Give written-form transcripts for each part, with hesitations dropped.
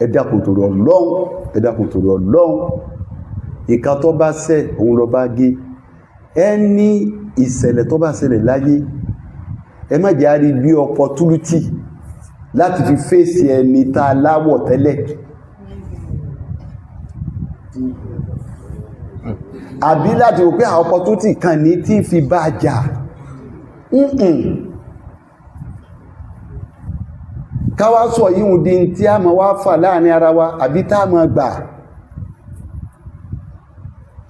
ẹ dákun torí Ọlọ́run ìka tó bá ṣẹ̀ òun lọ bá gé ẹni ìṣẹ̀lẹ̀ tó bá ṣẹlẹ̀ láyé ẹ má jẹ́ àrí bí opportunity láti fi fèsì ẹni tá láwọ̀ tẹ́lẹ̀ àbí láti wò pé àwọn opportunity kan ní tí fi bá jà káwá sọ yíhun di tí a máa wá fà láàrin ara wa àbí tá a máa gbà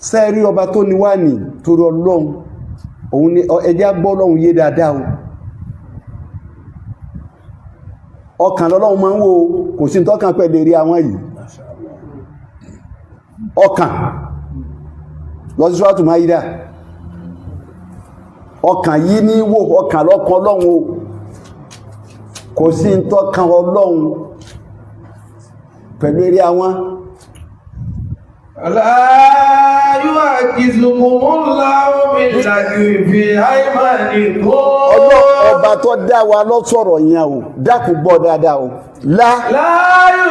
sẹ́ẹ̀rí ọba tó ní wá ní torí Ọlọ́run òun ni ẹjẹ́ gbọ́ Ọlọ́run yé dáadáa o ọkàn lọ́lọ́run máa ń wo kò sí tọ́kàn pẹ̀lú rí àwọn yìí ọkàn lọ́sí ṣúwátù máa yídá ọkàn yìí ní wò ọkàn lọ́kàn Ọlọ́run o kò sí tọ́kàn Ọlọ́run pẹ̀lú rí àwọn ọba tó dá wa lọ sọ̀rọ̀ yẹn o dákun gbọ́ dáadáa o láàáyù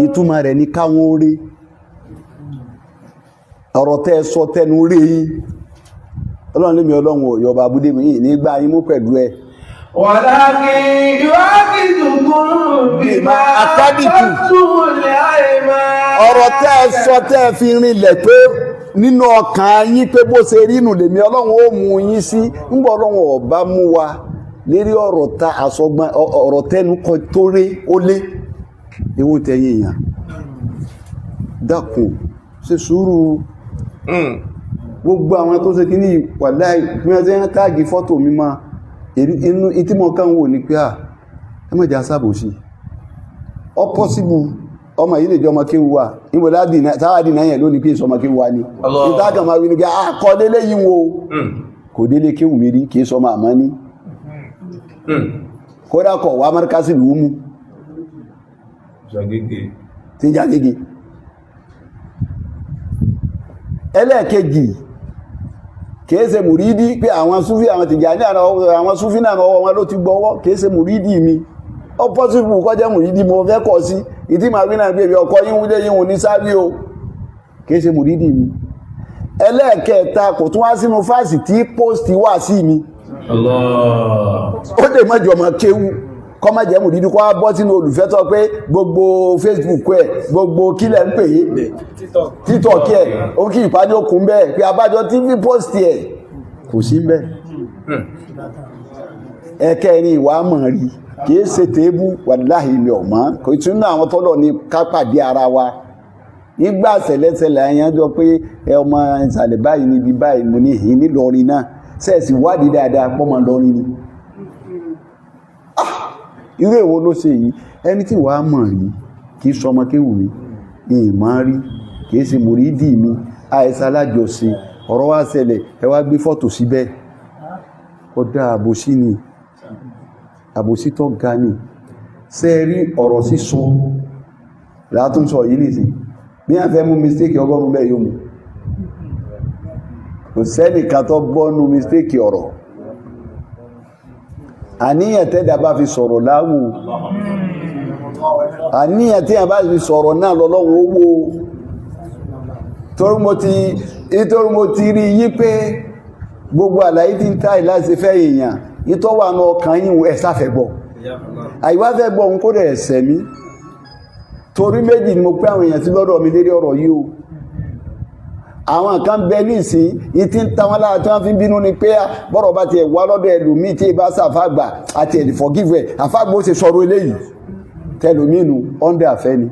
ìtumọ̀ rẹ̀ ní káwọn orí ọ̀rọ̀ tẹ́ sọ tẹnu rí Ọlọ́run lé mi Ọlọ́run ò yọba abúdé mi yìí nígbà yín mú pẹ̀lú ẹ wàlákì yu'akhidhukum bima aqadtum al-ayman ọ̀rọ̀ tẹ́ sọ tẹ́ fi rinlẹ̀ pé nínú ọkàn yín pé bó ṣe rí nù lèmi Ọlọ́run ó mú yín sí ńgbọ́ Ọlọ́run ọba mú wa lérí ọ̀rọ̀ ta àsọgbọ́n ọ̀rọ̀ tẹnu kan tó rí ó lé ewu tẹ̀yìn èèyàn dákun ṣe sùúrù gbogbo àwọn tó ṣe kí ní wàláhì bí wọ́n ṣe ń táàgì fọ́tò mi máa inú ìtímọ̀ kan wò ní pé ẹ mọ̀ jà sábò sí ọ pọ́síbù ọmọ yìí lè jọ ọmọ kéwù wa níbo táwàdì náà yẹn lónìí pé ìsọmọ kéwù wa ni ìtàkà máa wí ní pé kọ́ délé yìí wo kò délé kéwù mi rí kìí sọmọ àmọ́ ní kódà kọ̀ wá márkásì lù ú mú tí ń jàgége ẹlẹ́ẹ̀kejì kìí ṣe mùrídí pé àwọn súfí àwọn Tìjàní àwọn súfí náà ọwọ́ wọn ló ti gbọ́wọ́ kìí ṣe mùrídí mi ó pọ́sífù kọ́ jẹ́ mùrídí mo fẹ́ kọ́ sí ìdí màá rí náà bí èbí ọkọ̀ yíwúdé yíwú ní sábí o kìí ṣe mùrídí mi ẹlẹ́ẹ̀kẹta kò tún wá sínú fásì tí pósìtì wà sí mi ó lè mọ́jọ mọ́ kéwú kọ́ má jẹ́ mùrídí kọ́ wá bọ́ sínú olùfẹ́tọ́ pé gbogbo Facebook ẹ̀ gbogbo kílẹ̀ ń pè é TikTok ẹ̀ ó kí ìpàdé okùn bẹ́ẹ̀ pé abájọ TV post ẹ̀ kò sí bẹ́ẹ̀ ẹ̀kẹ́rin ìwà mọ̀ rí kìí ṣe tèébù wàláhì ilẹ̀ ọ̀mọ́ kò tún náà àwọn tọ́lọ̀ ní kápàdé ara wa nígbà ṣẹlẹ̀ṣẹlẹ̀ àyànjọ pé ọmọ ìsàlẹ̀ báyìí níbi báyìí mo ní ìhìn nílọrin náà sẹ́ẹ̀sì wádìí dáadáa pọ́mọ lọrin ni irú èwo ló ṣe yìí ẹni tí wàá mọ̀ rí kìí sọmọ kéwù mi ìmọ̀ rí kìí ṣe mùrídì mi àìsà alájọṣe ọ̀rọ̀ wá ṣẹlẹ̀ ẹ wá gbé fọ́tò síbẹ̀ ó dá àbòsí ni àbòsí tó ga ni ṣe rí ọ̀rọ̀ sísọ látúnsọ yìí nìsí bí a fẹ́ mú mistake ọgọ́rùn bẹ́ẹ̀ yóò mú kò sẹ́nìkan tó bọ́nú mistake ọ̀rọ̀ àníyàn tẹ́dà bá fi sọ̀rọ̀ láwù àníyàn tí a bá fi sọ̀rọ̀ náà lọ́lọ́wọ́ owó torí mo ti rí yí pé gbogbo àlàyé tí ń táì láti fẹ́ èèyàn ìtọ́wà náà ọkàn yíò ẹ̀sáfẹ́ gbọ́ àìwáfẹ́ gbọ́ ń kó rẹ̀ ẹ̀sẹ̀ mi torí méjì ni mo pé àwọn èèyàn sí lọ́dọ̀ mi lérí ọ̀rọ̀ yìí o àwọn kan bẹ ní ìsìn ìtí ń tàwọn lára tí wọ́n fi bínú ni pé bọ́rọ̀ bá ti ẹ̀wà lọ́dọ̀ ẹlòmíì tí ìbá sàfàgbà àti ẹ̀dì forgive ẹ̀ àfàgbà ó ṣe sọ̀rọ̀ eléyìí tẹlòmínú ọ́ndẹ̀ àfẹ́ ni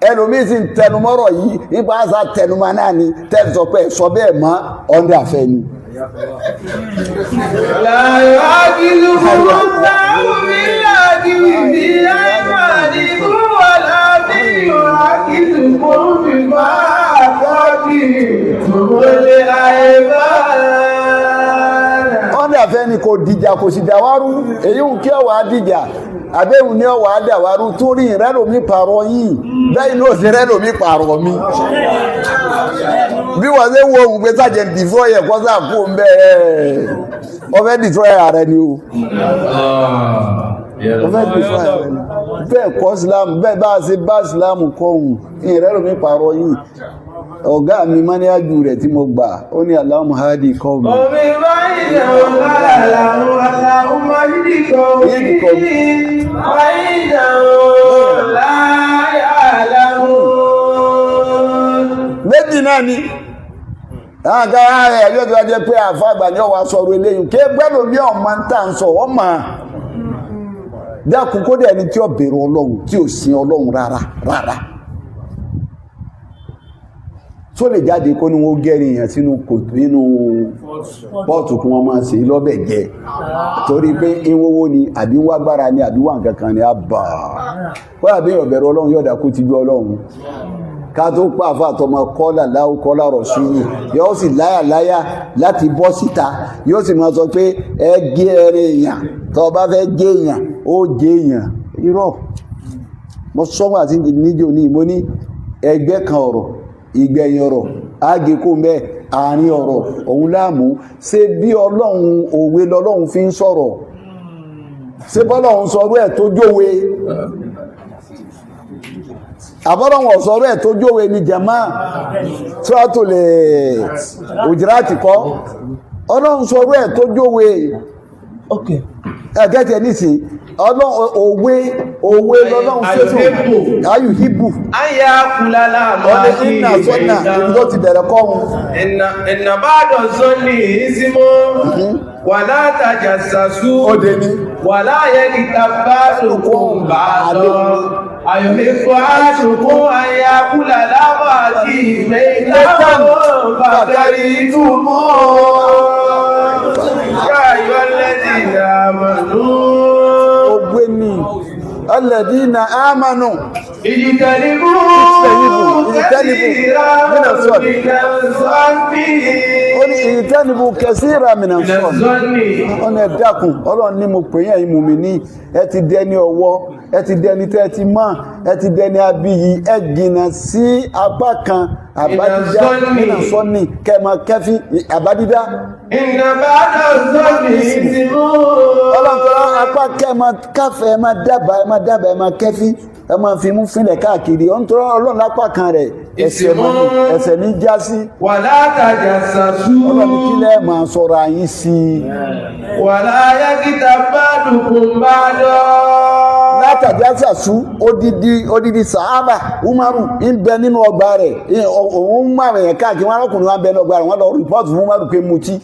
ẹlòmíì sì ń tẹnumọ́rọ̀ yìí nípa àṣà tẹnumọ́ náà ni tẹ́lẹ̀ sọ pé sọ bẹ́ẹ̀ mọ́ ọ́ndẹ̀ àfẹ́ ni. láyọ̀ ágìlú fún táwọn mílíọ̀nù ìdí àìmọ̀dì fún wàlá bí yóò ágìlú fún fífà àkọ́bí ìtòwòlé àìbá. ọ́ndẹ̀ fẹ́ ni kò dìjà kò sì dàwárú èyí ń kí ọ̀wà dìjà àbẹ́hùn ní ọ̀wà dàwárú tó rí ìrẹ́lòmí pààrọ̀ yìí bẹ́ẹ̀ ní òsì rẹ́lòmí pààrọ̀ mi bí wọ́n ṣe wo òun pé sájẹ̀ dìfọ́ yẹ kọ́ sáà kú ń bẹ́ẹ̀ ọfẹ́ dìfọ́ ààrẹ ni o ọfẹ́ dìfọ́ ààrẹ ni bẹ́ẹ̀ kọ́ Islam bẹ́ẹ̀ bá ṣe bá Islam kọ́ òun ìrẹ́lòmí pààrọ̀ yìí ọ̀gá mi máníájú rẹ̀ tí mo gbà ó ní Allahumma hadi qawmi. Omi báyìí ọ̀gá Allahumma hadi qawmi báyìí láyà aláhùn. Méjì náà ni àgbà ààrẹ ẹ̀yọ́ tó wájẹ́ pé àfàgbà ní ọwà sọ̀rọ̀ eléyìn kí gbẹ́lò ní ọmọ ń tà ń sọ ọmọ dákun kó dẹ̀ ní tí ó bẹ̀rù Ọlọ́run tí ò sin Ọlọ́run rárá tó lè jáde kó ní wọ́n gẹ́rin èèyàn sínú kòtò nínú pọ́ọ̀tù kí wọ́n máa ṣe lọ́bẹ̀ jẹ torí pé ìwówó ni àbí wágbára ni àbí wà nǹkankan ni àbà wọ́n àbí ọ̀bẹ̀rẹ̀ Ọlọ́run yọ̀dà kó ti gbé Ọlọ́run ká tó pàfà tọmọ kọ́là láwù kọ́là rọ̀ṣúlù yóò sì láyà láti bọ́ síta yóò sì máa sọ pé ẹ gé ẹrin èèyàn tó bá fẹ́ gé èèyàn ó gé èèyàn irọ́ mo sọ́wọ́ àti níjò ní mo ní ẹgbẹ́ kan ọ̀rọ̀ ìgbẹ̀yìn ọ̀rọ̀ ágekó mẹ́ àárín ọ̀rọ̀ òun láàmú ṣe bí Ọlọ́run òwe lọ́lọ́run fi ń sọ̀rọ̀ ṣe bọ́lọ́run sọ̀rọ̀ ẹ̀ tó jówe àbọ́lọ́run ọ̀sọ̀rọ̀ ẹ̀ tó jówe ní jàmá tí wá tó lè Hujurati kọ́ Ọlọ́run sọ̀rọ̀ ẹ̀ tó jówe ẹ̀gẹ́tẹ̀ nísì Ọlọ́run òwe lọ́lọ́run fẹ́sùn ayù híbù ayá kúlálà máa ní ìnà sọ́nà ìlú ti bẹ̀rẹ̀ kọ́hun ìnà bá dọ̀ sọ́nì ìsímọ́ wà látàjà sàsú wà láyé kìtà bá lòkún bá lọ ayọ̀mẹ́kọ́ aṣòkún ayá kúlálà máa kí ìfẹ́ ìdáwọ̀ bàtàrí túnmọ́ káyọ̀ lẹ́dìnà mọ̀lú ni alladina amanu ìjìtẹ̀lìbù kẹsíra mìíràn sọ́ọ̀nì ọ̀nà ẹ̀dàkùn Ọlọ́run ní mo pè yẹn ìmùmí ní ẹ ti dẹni ọwọ́ ẹ ti dẹni tẹ́ ti mọ́ ẹ ti dẹni abiyì ẹ jìnà sí apá kan àbádídá nínú sọ́ọ̀nì kẹmọ kẹfí àbádídá Ọlọ́run apá kẹmọ káfẹ́ ẹ máa dábàá ẹ máa kẹfí ẹ máa fi mú fílẹ̀ káàkiri ọ̀n tó Ọlọ́run lápá kan rẹ̀ ẹ̀ṣẹ̀ ní já sí wà látàjà sàsú Ọlọ́run kí lẹ́ máa sọ̀rọ̀ àyín sí wà láyé kìtà bá dùkùn bá dọ́ látàjà sàsú odidi sàábà Umaru ń bẹ nínú ọgbà rẹ̀ òun máa rẹ̀ káàkiri wọn arákùnrin wọn bẹ nínú ọgbà rẹ̀ wọ́n lọ rìpọ́ọ̀tù fún Umaru pé mutí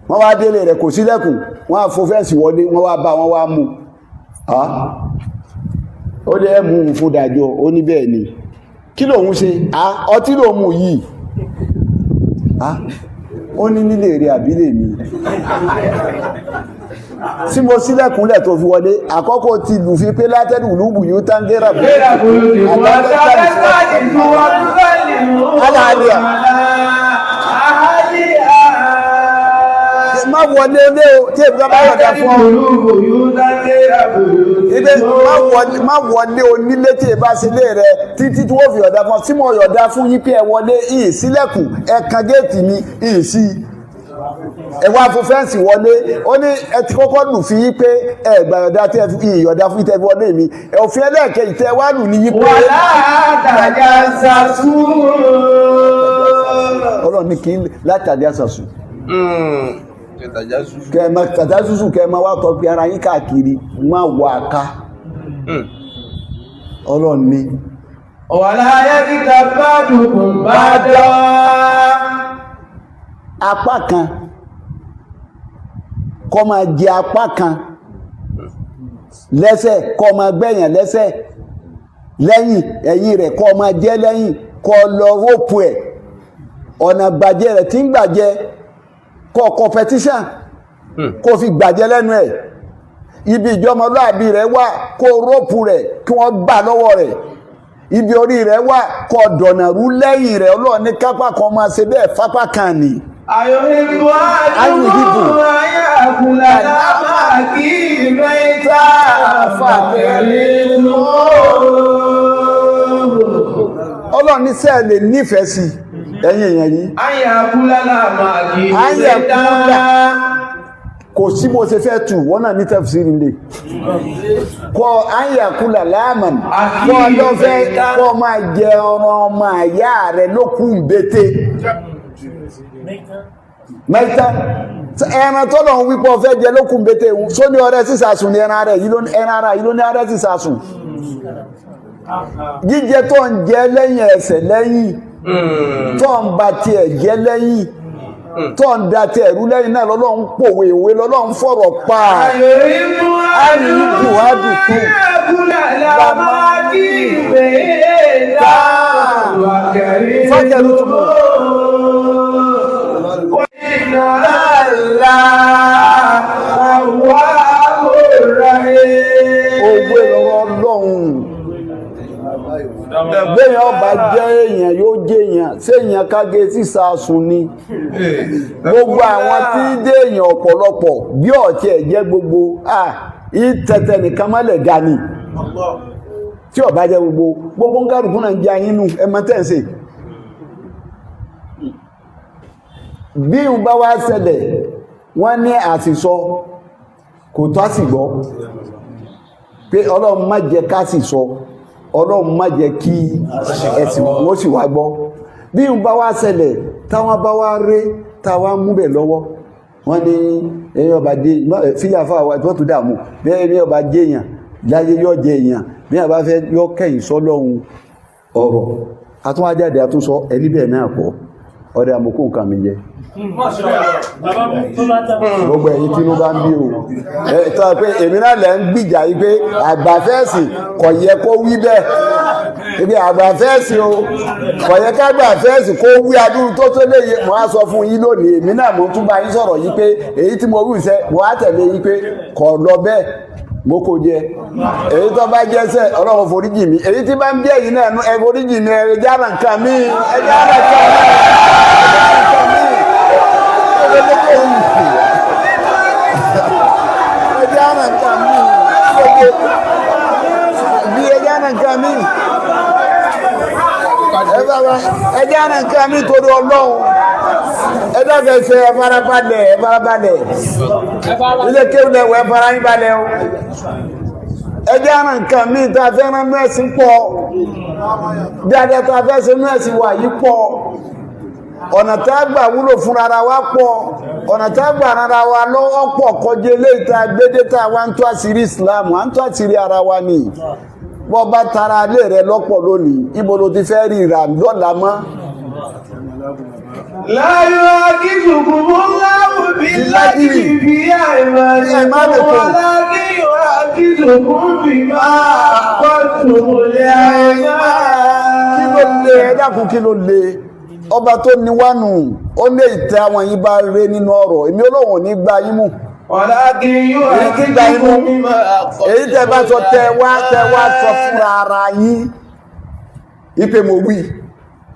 wọ́n wá délé rẹ̀ kò sílẹ̀kùn wọ́n á fò fẹ́ǹsì wọlé wọ́n wá bá wọ́n wá mú ó lé mú un fún dájọ́ ó ní bẹ́ẹ̀ ni kí lòun ṣe ọtí ló mú yìí ó ní nílé rẹ̀ àbílẹ̀ mi tí mo sílẹ̀kùnlẹ̀ tó fi wọlé àkọ́kọ́ ti lù fi pé látẹ́lù lúbù yóò tán gẹ́rà bú má wọlé olé o tí èbúrá bá yọ̀dá fún ọ má wọlé onílé tí èbá sí lé rẹ títí tí wọ́n fi yọ̀dá fún ọ tí mo yọ̀dá fún yí pé ẹ wọlé ìyìn sílẹ̀kùn ẹ̀kan géètì mi ìyìn sí ẹwà fún fẹ́ǹsì wọlé ó ní ẹ ti kọ́kọ́ lù fi yí pé ẹgbà yọ̀dá tí ìyọ̀dá fún ìtẹ́fí wọlé mi òfin ẹlẹ́ẹ̀kẹ́ ìtẹ́ wà lù ní yí pé wà látàjà sàsú Ọlọ́run ní kí látàjà sàsú kẹmọ tàjásùsù kẹmọ wá tọ́ pé ara yín káàkiri má wà ká Ọlọ́run ní wàlá ayé kíta bá dùkùn bá dọ́ apá kan kó máa jẹ apá kan lẹ́sẹ̀ kó máa gbẹ̀yàn lẹ́sẹ̀ lẹ́yìn ẹ̀yìn rẹ̀ kó máa jẹ lẹ́yìn kó lọ rópù ẹ̀ ọ̀nà gbàjẹ́ rẹ̀ tí ń gbàjẹ́ kọ́ competition kó fi gbàjẹ́ lẹ́nu ẹ̀ ibi ìjọmọlúàbí rẹ̀ wà kó rópù rẹ̀ kí wọ́n gbà lọ́wọ́ rẹ̀ ibi orí rẹ̀ wà kó dọ̀nà rú lẹ́yìn rẹ̀ Ọlọ́run ní kápá kan máa ṣe bẹ́ẹ̀ fápá kan ni Ayọ̀hìnbó àdúgbò ayàkùnlá lábàá kí mẹ́ta fàkẹ̀rẹ̀ Ọlọ́run ní sẹ́ẹ̀ lè nífẹ̀ẹ́ sí ẹ̀yin èèyàn yìí. Ayàkùnlá lábàá kí mẹ́ta. Kò sí bó ṣe fẹ́ tù wọ́n náà ní tafsiri lè. Kọ́ ayàkùnlá láàmàn, kọ́ ọjọ́ fẹ́ kọ́ máa jẹ ọmọ àyá rẹ̀ lókùn bété. Mẹ́ta ẹran tọ́lọ̀ ń wípọ̀ fẹ́ jẹ lókùn bété ń só ní ọrẹ sísàsùn ní ẹran ara yìí ló ní ọrẹ sísàsùn. Jíjẹ tó ń jẹ lẹ́yìn ẹsẹ̀ lẹ́yìn tó ń bá tiẹ̀ jẹ lẹ́yìn tó ń da tiẹ̀ rú lẹ́yìn náà lọ́lọ́run pòwe ìwé lọ́lọ́run fọ̀rọ̀ pa àríwú àdùkú fọ́kẹ̀rù tó mọ̀. Owó lọ́wọ́ Ọlọ́run. Béèyàn ọba jẹ́ èèyàn yóò jẹ́ èèyàn, ṣé èèyàn kágé sísàsùn ni. Gbogbo àwọn tí dé èèyàn ọ̀pọ̀lọpọ̀ bí ọ̀tí ẹ̀ jẹ́ gbogbo ìtẹ̀tẹ̀ nìkan má lè ga ni. Tí ọba jẹ́ gbogbo ń kárùkú náà ń jẹ́ ayínú ẹmọ tẹ́ǹsì. Bí ń bá wá ṣẹlẹ̀ wọ́n ní àsìsọ kò tó àsìgbọ́ pé Ọlọ́run má jẹ́ ká sì sọ, Ọlọ́run má jẹ́ kí ẹ̀sìn wọ́n sì wá gbọ́. Bí ń bá wá ṣẹlẹ̀ táwọn bá wá rí táwọn múbẹ̀ lọ́wọ́ wọ́n ní ẹ̀yìn ọba dé fíyàfà wà tó tó dàmú bí ẹ̀yìn ọba dé èèyàn láyé yóò jẹ èèyàn bí àbá fẹ́ yọ kẹ́yìn sọ́lọ́run ọ̀rọ̀ àtúnwájáde àtúnsọ ẹ̀rí bẹ́ẹ̀ náà pọ̀ ọ̀rẹ́ àmókù nǹkan mi jẹ́ gbogbo ẹ̀yin tí ló bá ń bí o tọ́ pé èmi náà lẹ́ ń gbìjà yí pé àgbàfẹ́ẹ̀sì kò yẹ kó wí bẹ́ẹ̀ ibi àgbàfẹ́ẹ̀sì o kò yẹ ká àgbàfẹ́ẹ̀sì kó wí adúrú tó tó léye mo á sọ fún yín lónìí èmi náà mo tún bá yín sọ̀rọ̀ yí pé èyí tí mo wí iṣẹ́ mo á tẹ̀lé yí pé kò lọ bẹ́ẹ̀ mo kò jẹ èyí tó bá jẹ́sẹ̀ Ọlọ́run foríjì mi èyí tí bá ń bí ẹ̀yin náà ẹ foríjì mi ẹ jára nǹkan mi ẹ jára nǹkan mi. Ẹjẹ́ àrùn nǹkan mi torí Ọlọ́run ẹ̀dọ́gẹ̀ẹ́sẹ̀ ẹ̀farabalẹ̀ ilé kéwùlẹ̀wọ̀ ẹ̀farabalẹ̀ o ẹjẹ́ àrùn nǹkan mi tó afẹ́ràn mẹ́sìn pọ̀ dáadáa tó afẹ́sẹ̀ mẹ́sìn wà yí pọ̀ ọ̀nà tá gbà wúlò fún ara wa pọ̀ ọ̀nà tá gbà ara wa lọ́wọ́ pọ̀ kọjá eléyìí tá gbédé tá wá ń tó àṣírí Islam à ń tó àṣírí ara wa ni bọ́ bá tara lé rẹ lọ́pọ̀ lónìí ibo ló ti fẹ́ rí ìrà lọ́la mọ́. láyọ̀ akíkùkù mú láwù bí láti fi àìmọ̀ ìmọ̀ lákìyọ̀ akíkùkù bí máa pọ̀tù lé àìmọ̀. kí ló lé ẹ dákun kí ló lé ọba tó ní wánu ó lé ìtẹ́ àwọn yìí bá rẹ nínú ọ̀rọ̀ èmi Ọlọ́run ní gbá yín mú. Èyí tẹ́ bá sọ tẹ́ wá sọ fúnra ara yín ipé mo wí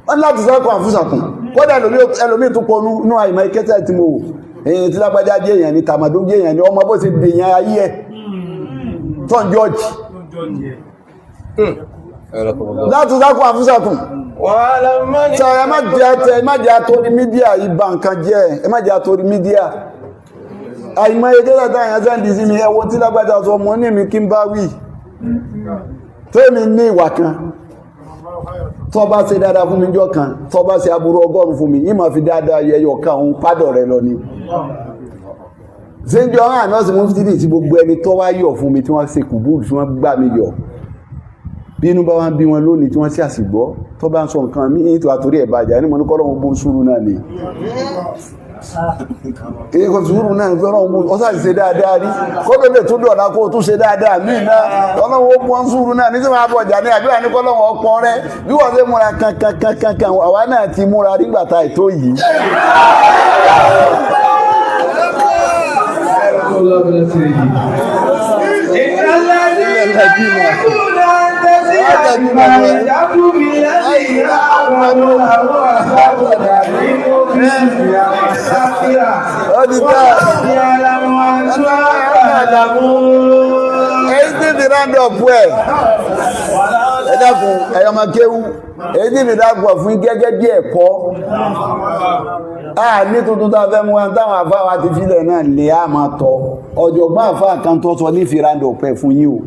wọ́n láti sọ́kọ̀ àfúsàkùn kódà ẹlòmí tó pọ̀ ní àìmọ̀ ikẹ́tẹ́ tí mo wò èyí tí lágbàjá jẹ́ èèyàn ní tàmàdó jẹ́ èèyàn ní ọmọ bó ṣe dèèyàn ayé ẹ̀ tọ́n jọ́ọ̀jì láti sọ́kọ̀ àfúsàkùn sọ ẹ má jẹ́ àtòrí mídíà ìbá nǹkan jẹ́ ẹ má jẹ́ àtòrí mídíà àìmọ̀ ẹgbẹ́ látà àyàn sáàdì sí mi ẹwọ tí lágbàjá sọ mọ́ ní mi kí n bá wí tó mi ní ìwà kan tó bá ṣe dáadáa fún mi jọ kan tó bá ṣe aburú 100 fún mi ìmọ̀ fi dáadáa yẹyọ kan òun pádọ̀ rẹ lọ ni ṣe ń jọ ọ̀rán àná sí Mufuty tí gbogbo ẹni tó wá yọ̀ fún mi tí wọ́n ṣe kùbúrù tí wọ́n gbà mí yọ̀ bí inú bá wá ń bí wọn lónìí tí wọ́n sì àsìgbọ́ tó bá ń sọ nǹkan mí ètò àtòrí ẹ̀bàjá ní mọ̀ ní kọ́lọ́wọ́ bó sùúrù náà ni èyí kò sùúrù náà ní fẹ́ràn mú ọ́sá ìṣe dáadáa rí kọ́lọ́ lè tún dọ̀dá kó tún ṣe dáadáa míì náà ọlọ́wọ́ bó ń sùúrù náà ní sí máa bọ̀ jà ní àdúrà ní kọ́lọ́wọ́ ọpọ rẹ bí wọ́n ṣe múra kankan àwa náà ti múra nígbàtà ètò yìí Ẹ̀dàkùn ẹ̀yọmọ kéwú èyí tí ìdàgbọ̀ fún gẹ́gẹ́ bí ẹ̀kọ́ ní tuntun tá fẹ́ mú wọn táwọn àfáwà ti fílẹ̀ náà lè á máa tọ́ ọ̀jọ̀gbọ́n àfáà kan tó sọ ní ìfìrandọ̀ pẹ̀ fún yín o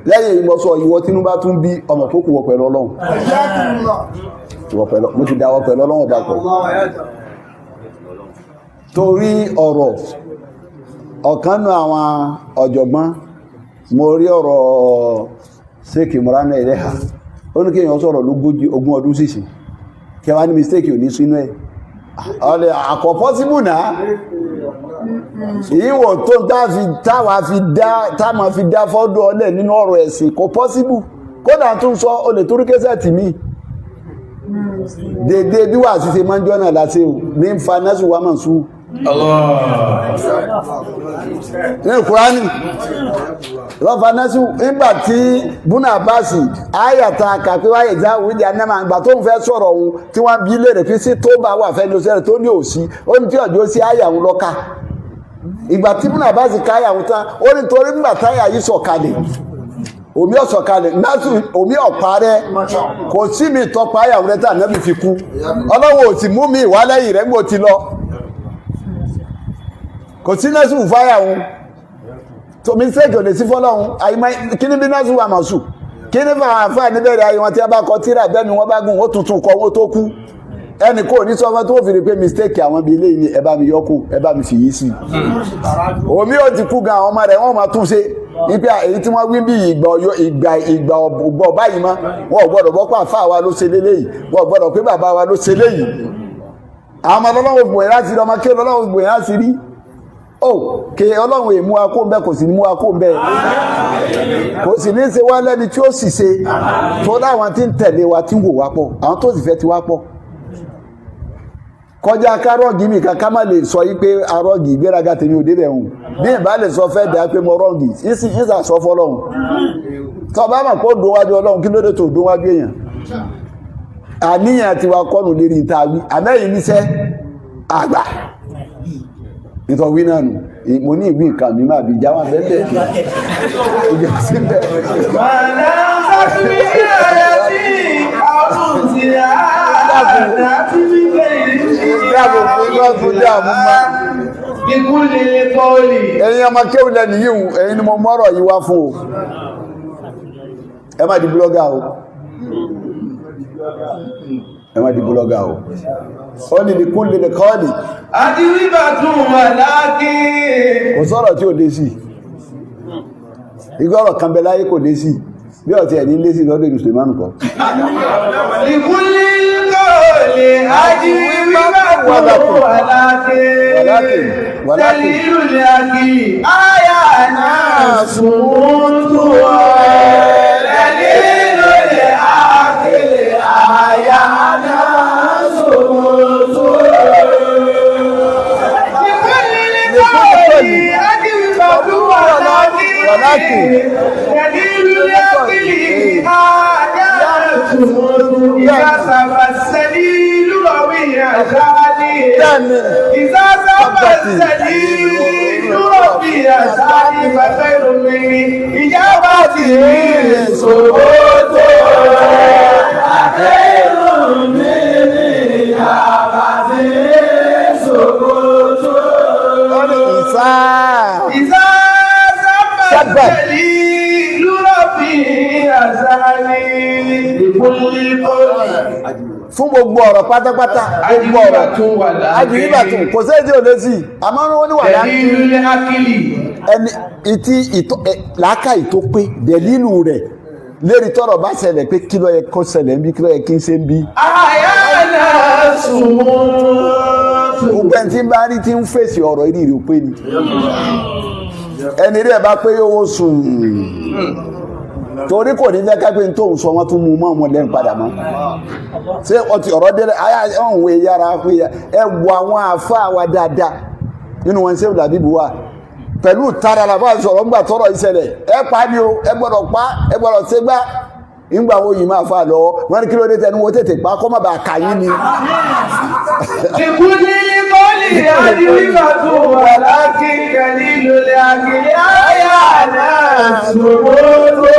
lẹ́yìn ìmọ̀sọ̀ ìwọ tínú bá tún bí ọmọ tó kù wọ pẹ̀lú Ọlọ́run mo ti dáwọ́ pẹ̀lú Ọlọ́run dàpọ̀ torí ọ̀rọ̀ ọ̀kan nù àwọn ọ̀jọ̀gbọ́n mo rí ọ̀rọ̀ Sheikh Imran Eleha ó ní kí èèyàn sọ̀rọ̀ lógójì ogún ọdún sísìn kí wá ní mistake ò ní sínú ẹ̀ ọ̀lẹ̀ àkọ́ possible náà ìwọ̀ tó táàmà fi dá fọ́dọ̀ ọlẹ̀ nínú ọ̀rọ̀ ẹ̀sìn kò possible kódà tún sọ o lè torí kẹsẹ̀ tì mí dédé bí wà sí ṣe máa ń jọ́nà láti ní fanásù wà mọ̀ sú ní Kùránì lọ́fanásù nígbàtí búnà báàsì ayàta kàpé wáyé ìjáwó ìdí anáma ìgbà tó ń fẹ́ sọ̀rọ̀ ohun tí wọ́n bí lè rẹ̀ fi sí tó bá wà fẹ́ lóṣẹ́rẹ̀ tó ní òsí ó ní tí ọjọ́ sí ayàwó lọ́ka ìgbà tí búnà báàsì káyàwó tán ó ní torí nígbà táyà yìí sọ̀kalẹ̀ omi ọ̀sọ̀kalẹ̀ násù omi ọ̀pá rẹ̀ kò sí mi tọpa ayàwó rẹ̀ tà nẹ́bí fi kú Ọlọ́run ò sì mú mi ìwálẹ́yìn rẹ̀ gbò ti lọ kò sí násù fáyàwó tó mi sẹ́kì ò lè sí fọ́lọ́run àyímá kí ní bí násù wà màsù kí ní fà àfà níbẹ̀rẹ̀ ayé wọn tí a bá kọ tíra bẹ́ẹ̀ ni wọ́n bá gùn ó tuntun kọ wọ́n tó kú ẹnì kò ní sọ fún tó fi rí pé mistake àwọn bíi eléyìí ni ẹ bá mi yọkù ẹ bá mi fi yìí sí omi ò ti kú gan àwọn ọmọ rẹ̀ wọ́n máa tún ṣe nípa èyí tí wọ́n wí bí ìgbà ọ̀gbọ̀ báyìí mọ́ wọn ò gbọ́dọ̀ bọ́ pé àfà wa ló ṣe léléyìí wọn ò gbọ́dọ̀ pé bàbá wa ló ṣe léyìí àwọn ọmọ ọlọ́wọ́ gbòyìn láti rí ọmọ kéèlú ọlọ́wọ́ gbòyìn láti rí kí Ọlọ́run èmú akó ń bẹ́ kò sì ní mú akó ń bẹ́ kò sì ní ṣe wá lẹ́ni tí ó sì ṣe tó láwọn tí ń tẹ̀lé wa tí ń wò wá pọ̀ àwọn tó sì fẹ́ ti wá pọ̀ kọjá kárọ́gì mi kan ká má lè sọ yí pé arọ́gì ìgbéraga tèmi ò débẹ̀ hùn bí ìbá lè sọ fẹ́ dà pé mo rọ́gì ìsà sọ fọ́lọ́hun tó bá mọ̀ kó dùn wájú Ọlọ́run kí ló dé tó dùn wájú èèyàn àníyàn ti wa kọ́nù lérí ìta wí àmẹ́yìn níṣẹ́ àgbà nítorí náà nù mo ní ìwé nǹkan mi máa bí jáwà bẹ́ẹ̀ ìjọ síbẹ̀. Màdá sáfí ààrẹ tí àwọn ti àádá tí wípé ìdáàbò fún lọ́tún dé àmúmá. Ikú lè kọ́ọ̀lì. Ẹ̀yin ọmọ kéwìlẹ̀ nìyí ẹ̀yin ni mo mọ́rọ̀ yìí wá fún o. Ẹ má di blọ́gà o. Ẹ má di blọ́gà o. Ó ní ní kúlè lè kọ́ọ̀lì. Àti wíbà tún wà láàkí. Kò sọ̀rọ̀ tí ò dé sí. Igọ́rọ̀ kan bẹ láyé kò dé sí. Bí ọ̀tí ẹ̀ní lé sí lọ́dọ̀ ìlú Sulaiman kọ́. Ìkúlé kọ́ọ̀lì àti wíbà tún wà láàkí. Tẹ̀lé ìlú lè àkí. Áyà náà sùn tún wà. Tẹ̀lé ìlú lè àkí. Áyà náà ولكن دليل العقل آيات إذا سبى السليل ربيع خالي إذا سبى السليل ربيع خالي فخير من إجابته سكوت خير من إجابته سكوت إذا Dalilu Rabbi azali fún gbogbo ọ̀rọ̀ pátápátá gbogbo ọ̀rọ̀ ajìyíbàtún kò sí èdè òlé sí àmọ́ wọ́n ní wà ẹni láàkàí tó pé dẹ̀lílù rẹ̀ lérí tọ́rọ̀ bá ṣẹlẹ̀ pé kí ló yẹ kó ṣẹlẹ̀ ń bí kí ló yẹ kí ń ṣe ń bí àyànà sùn gbogbo ẹni tí bá rí tí ń fèsì ọ̀rọ̀ ìrì ò pé ni ẹni rẹ̀ bá pé yóò sùn torí kò ní fẹ́ kápẹ́ tó ń sọ wọ́n tún mú mọ́ ọmọ lẹ́nu padà mọ́ ṣé ọtí ọ̀rọ̀ délẹ̀ ọ̀hún yára pé ẹ wo àwọn àfáà wa dáadáa nínú wọn ṣé Làbíbù wà pẹ̀lú tara làbá sọ̀rọ̀ ńgbà tọ́rọ̀ ìṣẹ̀lẹ̀ ẹ pa ni o ẹ gbọ́dọ̀ pa ẹ gbọ́dọ̀ ṣe gbá ìgbà wo yìí máa fà lọ́wọ́ wọ́n ní kí ló dé tẹnu wo tètè pa kọ́ má bàa kà yín ni. ìkúlí Adíríkàtù wà lákì kẹlí lólè àkìlì àyànà ṣògbótó.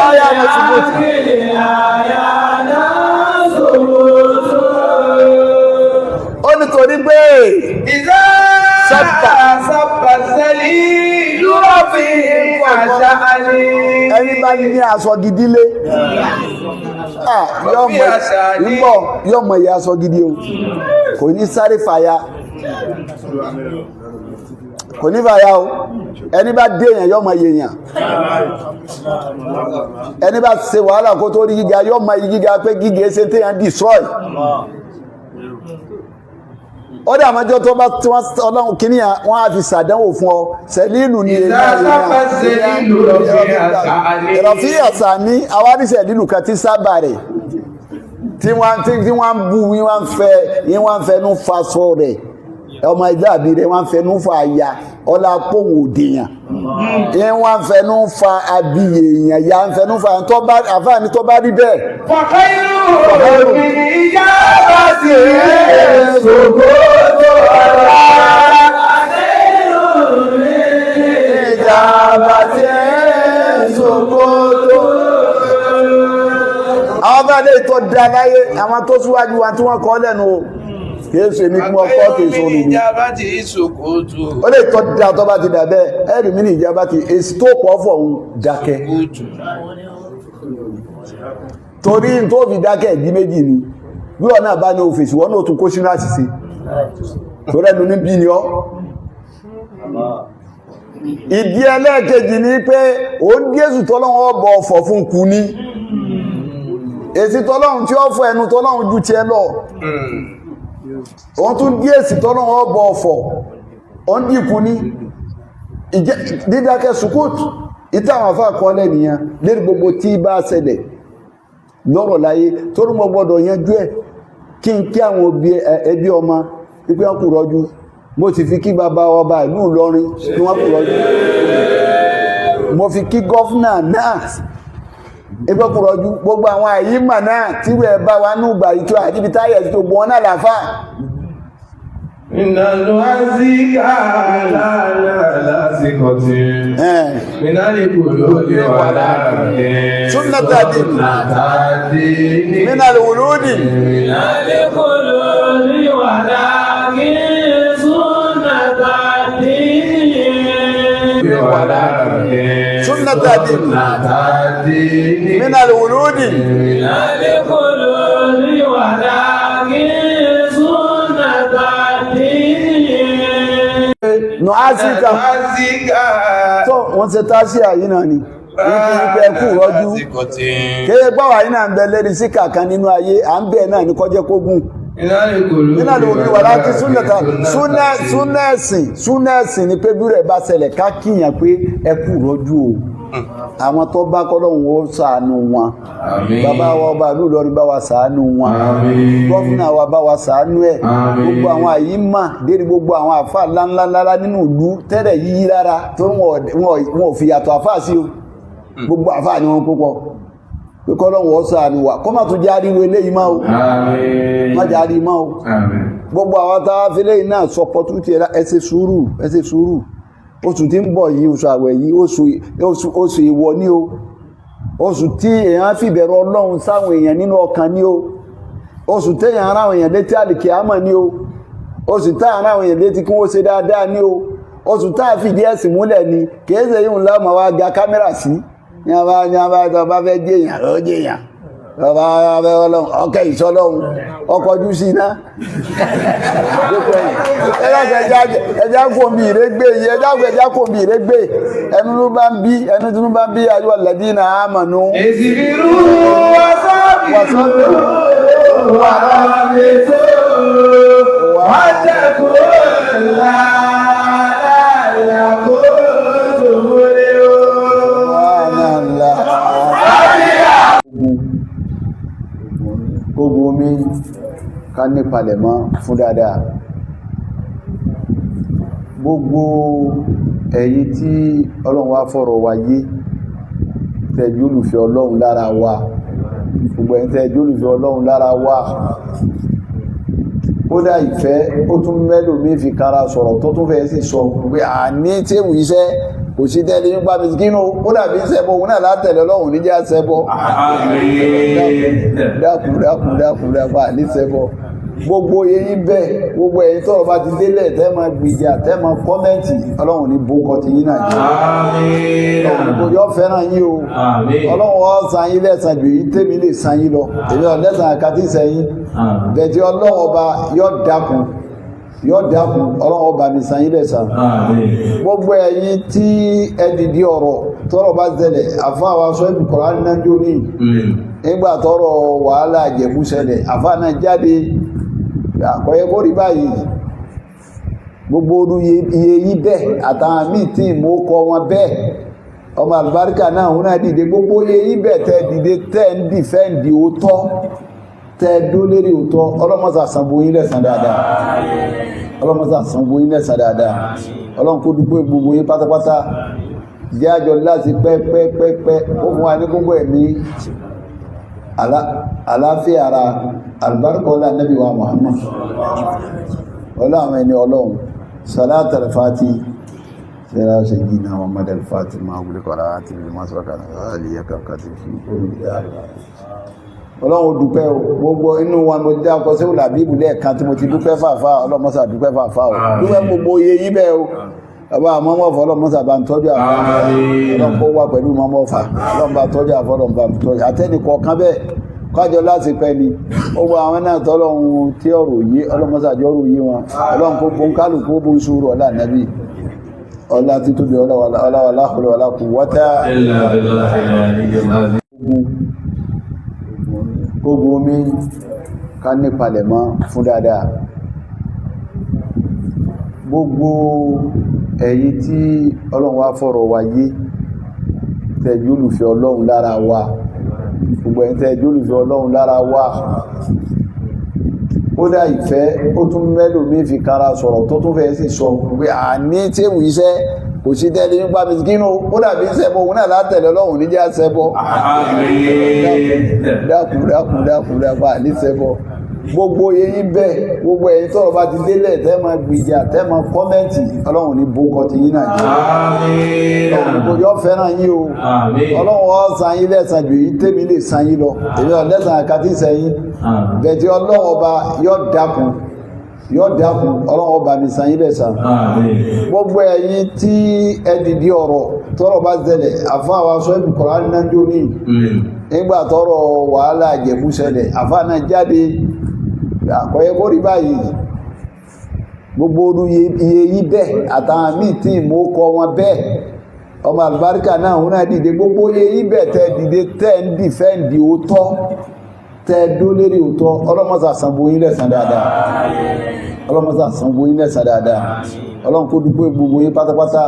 Àyànà ṣògbótó. Ó nítorí pé ìzá sábàṣẹ́lì lúrọ̀ fi àṣà àlè. Ẹni bá ní aṣọ gidi lé yóò mọ̀ ìyá aṣọ gidi o, kò ní sáré fàya, kò ní fàya o. Ẹni bá dé èèyàn yóò mọ̀ èèyàn, ẹni bá ṣe wàhálà kó tó rí gíga yóò mọ̀ gíga pé gíga ṣe téèyàn destroy. Ó dà mọ́jọ́ tó bá tí wọ́n ọlọ́run kìíní wọ́n á fi ṣàdánwò fún ọ sẹ̀lílù ní ìrọ̀fí àṣà ní àwárí sẹ̀lílù kan tí sábà rẹ̀ tí wọ́n ń bú wọ́n ń fẹnu fa sọ rẹ̀ ọmọ ìjà àbí rẹ̀ wọ́n ń fẹnu fa àyà ọlá pòun òdìyàn wọ́n ń fẹnu fa abiyè èèyàn ya ń fẹnu fa àfáàní tó bá rí bẹ́ẹ̀. Fọ̀kẹ́rù ìjà bá ti rẹ̀ ṣògbó tó ọ̀rọ̀ ìjà bá ti rẹ̀ ṣògbó tó. Àwọn bá lè tó dá láyé àwọn tó síwájú wa tí wọ́n kọ́ lẹ́nu o kìí ṣe ní kí wọ́n kọ́ kìí ṣe olùdí. Ó lè tọ́ da tó bá ti dà bẹ́ẹ̀ ẹ̀rì mí ní ìjábá ti èsì tó pọ̀ fọ̀ ń dákẹ́. Torí tó fi dákẹ́ ìdí méjì ni bí wọ́n náà bá ní òfèsì wọ́n náà tún kó sínú àṣìṣe tó rẹ́nu ní bí ni ọ́. Ìdí ẹlẹ́ẹ̀kejì ni pé ó ń Jésù tọ́lọ́run ọ̀bọ̀ ọ̀fọ̀ fún kú ní èsì tọ́lọ́run tí ó fọ ẹnu tọ́lọ́run ju tiẹ̀ lọ. Wọ́n tún dí èsì tọ́lọ́run ọ̀bọ̀ ọ̀fọ̀ ó ń dìkú ní dídákẹ́ sùkúùtù ìtàwọn afá kọ́lẹ̀ nìyàn lérí gbogbo tí bá ṣẹlẹ̀ lọ́rọ̀ láyé tó rú mọ́ gbọ́dọ̀ yanjú ẹ̀ kí n kí àwọn ẹbí ọmọ wípé wọ́n kù rọ́jú mo ti fi kí bàbá ọba ìlú Ìlọrin kí wọ́n kù rọ́jú mo fi kí gọ́fúnà náà ẹgbẹ́ kù rọ́jú gbogbo àwọn àyímà náà tí rẹ̀ bá wa ní ìgbà ìtura àti táyẹ̀ tó gbọ́n náà láfà. Ìnàlú àzíkà lásìkò tí mínàlì kùlú ní wà láàrin súnnàtà dì mínàlì wùlúdì mínàlì kùlú ní wà láàrin súnnàtà dì wà láàrin súnnàtà dì mínàlì wùlúdì mínàlì kùlú ní wà láàrin nù ásíkà tó wọ́n ṣe tásí àyí náà ni wípé ẹkù rọ́jú kéye gbáwà yí náà ń bẹ lérí síkà kan nínú ayé à ń bẹ̀ náà ní kọjẹ́ kógún nínú olùwà wà láti súnẹ́ẹ̀sìn ni pé bí rẹ̀ bá ṣẹlẹ̀ ká kíyàn pé ẹkù rọ́jú o àwọn tó bá kọ́lọ́hun ó ṣàánú wọn bàbá wa ọba ìlú Ìlọrin bá wa ṣàánú wọn gọ́fìnà wa bá wa ṣàánú ẹ̀ gbogbo àwọn àyímà dérí gbogbo àwọn àfà ńláńláńlá nínú ìlú tẹ́rẹ̀ yíyí lára tó wọn ò fi yàtọ̀ àfà sí o gbogbo àfà ni wọn púpọ̀ pé kọ́lọ́hun ó ṣàánú wa kọ́ má tún járí wo eléyìí máa o má járí máa o gbogbo àwọn táwa fi léyìn náà sọ pọ̀tútì ẹ ṣe sùúrù oṣù tí ń bọ̀ yìí oṣù àwẹ̀ yìí oṣù ìwọ ní o oṣù tí èèyàn fi bẹ̀rù Ọlọ́run sáwọn èèyàn nínú ọkàn ní o oṣù téèyàn ara àwọn èèyàn létí àlìkè àmọ́ ní o oṣù táà ara àwọn èèyàn létí kí wọ́n ṣe dáadáa ní o oṣù táà fìdí ẹ̀sìn múlẹ̀ ni kìí ṣe yíò lọ́mọ wa ga kámẹ́rà sí ní abá fẹ́ jẹ́yàn ló jẹ́yàn ọkẹ́ ìṣọ́lọ́run ọkọ̀jú sí iná ẹjá kò bí ìrégbé yìí ẹjá kò bí ìrégbé ẹnu tó bá ń bí ayọ́ lẹ́dínà àmànú ìsìnkú wàsọ́bí wà láàrẹ́sọ́ wà jẹ́kù láàrẹ́kọ́ tó múlé ogun omi ká ní palẹ̀mọ́ fún dáadáa gbogbo ẹ̀yin tí Ọlọ́run wá fọ̀rọ̀ wa yé tẹ́jú olùfẹ́ Ọlọ́run lára wa gbogbo ẹ̀yin tẹ́jú olùfẹ́ Ọlọ́run lára wa ó kódà ìfẹ́ ó tún mẹ́lòmí fi kára sọ̀rọ̀ tó tún fẹ́ sì sọ pé àní tí èwù iṣẹ́ kò sí tẹ́lẹ̀ nípa mìsíkínú ó dàbí ṣẹbọ òun náà látẹ̀lẹ̀ ọlọ́run níjà ṣẹbọ dákùn àní ṣẹbọ gbogbo eyín bẹ́ẹ̀ gbogbo ẹ̀yin tọ́rọ̀ bá ti délẹ̀ tẹ́ máa gbìjà tẹ́ máa kọ́mẹ́ǹtì ọlọ́run ní bókọ ti yín náà jẹ́ ọlọ́run yóò fẹ́ràn yín o ọlọ́run ó san yín lẹ́san jù yín tèmi lè san yín lọ èmi ò lẹ́san àkàtì sẹ́yìn bẹ̀tẹ̀ ọlọ́run ọba yóò dákun ọlọ́run ọba mi san yín lẹ́san gbogbo ẹ̀yin tí ẹ dìde ọ̀rọ̀ tọ́rọ̀ bá ṣẹlẹ̀ àfa àwọn aṣọ ìbùkọ̀rọ̀ anínájó ní nígbà tọ́rọ̀ wàhálà Ìjẹ̀bú ṣẹlẹ̀ àfa náà jáde àkọ́yẹ́ kó rí báyìí gbogbo orú iye yí bẹ́ẹ̀ àtàwọn míì tí mo kọ wọn bẹ́ẹ̀ ọmọ àlùbáríkà náà wọn náà dìde gbogbo iye yí bẹ́ẹ̀ tẹ́ dìde tẹ́ ń dìfẹ́ǹdì òótọ́ tẹ́ dó lérí òótọ́ ọlọ́mọsà sanwó yín lẹ́san dáadáa ọlọ́mọsà sanwó yín lẹ́san dáadáa ọlọ́run kó dúpẹ́ gbogbo yín pátápátá jẹ́ àjọ láti pẹ́pẹ́pẹ́pẹ́ ó fún wa ní gbogbo ẹ̀mí àlàáfíà ara albarka ọlá nabi wa Muhammad ọlá àwọn ẹni ọlọ́run salata al-fati sẹ́ra ṣe gina Muhammad al-fati ma gúlé kọ́ra àti ilé masu ọkà àlìyà kàkàtì fi ọlọ́run dúpẹ́ gbogbo inú wọn mo dá ọkọ̀ sí òlàbíbù lẹ́ẹ̀kan tí mo ti dúpẹ́ fàfà ọlọ́mọsà dúpẹ́ fàfà dúpẹ́ gbogbo iye yí bẹ́ẹ̀ o ọba àmọ́mọ́fà ọlọ́mọsà bá ń tọ́jú àfà ọlọ́mọ wà pẹ̀lú mọ́mọ́fà ọlọ́mọ tọ́jú àfà ọlọ́mọ tọ́jú àtẹ́nìkọ̀ọ̀kan bẹ́ẹ̀ kájọ láti pẹ́ ni ó gbọ́ àwọn náà tọ́lọ́run tí ọ̀rọ̀ yé ọlọ́mọsàjọ́ ọ̀rọ̀ yé wọn ọlọ́run kó bó ń kálùkú bó ń ṣúrò ọlá nàbí ọlá títóbi ọlá kù wọ́tá ogun omi ká ní palẹ̀mọ́ fún dáadáa gbogbo ẹ̀yin tí ọlọ́run wá fọ̀rọ̀ wa yé tẹ́jú olùfẹ́ ọlọ́run lára wa gbogbo ẹ̀yin tẹ́jú olùfẹ́ ọlọ́run lára wa kódà ìfẹ́ ó tún mẹ́lòmí fi kára sọ̀rọ̀ tó tún fẹ́ sì sọ pé àní tí èwù iṣẹ́ kò sí tẹ́lẹ̀ nípa mìsíkínú ó dàbí ṣẹbọ òun náà látẹ̀lẹ̀ ọlọ́run níjà ṣẹbọ dákùn àní ṣẹbọ gbogbo eyín bẹ́ẹ̀ gbogbo ẹ̀yin tọ́rọ̀ bá ti délẹ̀ tẹ́ máa gbìjà tẹ́ máa kọ́mẹ́ǹtì ọlọ́run ní bókọ ti yín náà jẹ́ ọlọ́run yóò fẹ́ràn yín o ọlọ́run ó san yín lẹ́san jù yín tèmi lè san yín lọ èmi ò lẹ́san àkàtì sẹ́yìn bẹ̀tẹ̀ ọlọ́run ọba yóò dákun ọlọ́run ọba mi san yín lẹ́san gbogbo ẹ̀yin tí ẹ dìde ọ̀rọ̀ tọ́rọ̀ bá ṣẹlẹ̀ àfa àwọn aṣọ ìbùkọ̀rọ̀ anínájó ní nígbà tọ́rọ̀ wàhálà Ìjẹ̀bú ṣẹlẹ̀ àfa náà jáde àkọ́yẹ́ kó rí báyìí gbogbo orú iye yí bẹ́ẹ̀ àtàwọn míì tí mo kọ wọn bẹ́ẹ̀ ọmọ àlùbáríkà náà wọn náà dìde gbogbo iye yí bẹ́ẹ̀ tẹ́ dìde tẹ́ ń dìfẹ́ǹdì òótọ́ tẹ́ dó lérí òótọ́ ọlọ́mọsà sanwó yín lẹ́san dáadáa ọlọ́run kó dúpẹ́ gbogbo yín pátápátá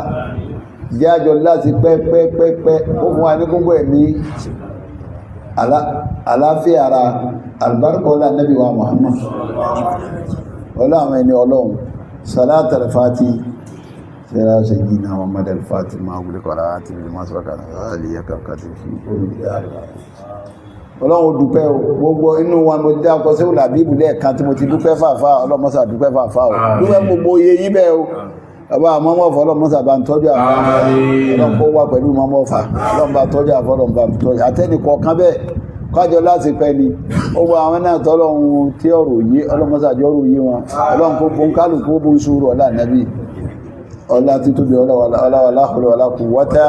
jẹ́ àjọ láti pẹ́pẹ́pẹ́pẹ́ ó fún wa ní gbogbo ẹ̀mí àlàáfíà ara albarka ọlá nabi wa Muhammad ọlá àwọn ẹni ọlọ́run salata al-fati sẹ́ra ṣe gina Muhammad al-fati ma gúlé kọ́ra àti ilé masu ọkà àlìyà kàkàtì fi ọlọ́run dúpẹ́ gbogbo inú wọn mo dá ọkọ̀ sí òlàbíbù lẹ́ẹ̀kan tí mo ti dúpẹ́ fàfà ọlọ́mọsà dúpẹ́ fàfà dúpẹ́ gbogbo iye yí bẹ́ẹ̀ o ọba àmọ́mọ́fà ọlọ́mọsà bá ń tọ́jú àfà ọlọ́mọ wà pẹ̀lú mọ́mọ́fà ọlọ́mọ tọ́jú àfà ọlọ́mọ tọ́jú àtẹ́nìkọ̀ọ̀kan bẹ́ẹ̀ kájọ láti pẹ́ ni ó gbọ́ àwọn náà tọ́lọ́run tí ọ̀rọ̀ yé ọlọ́mọsàjọ́ ọ̀rọ̀ yé wọn ọlọ́run kó bó ń kálùkú bó ń ṣúrò ọlá nàbí ọlá títóbi ọlá kù wọ́tá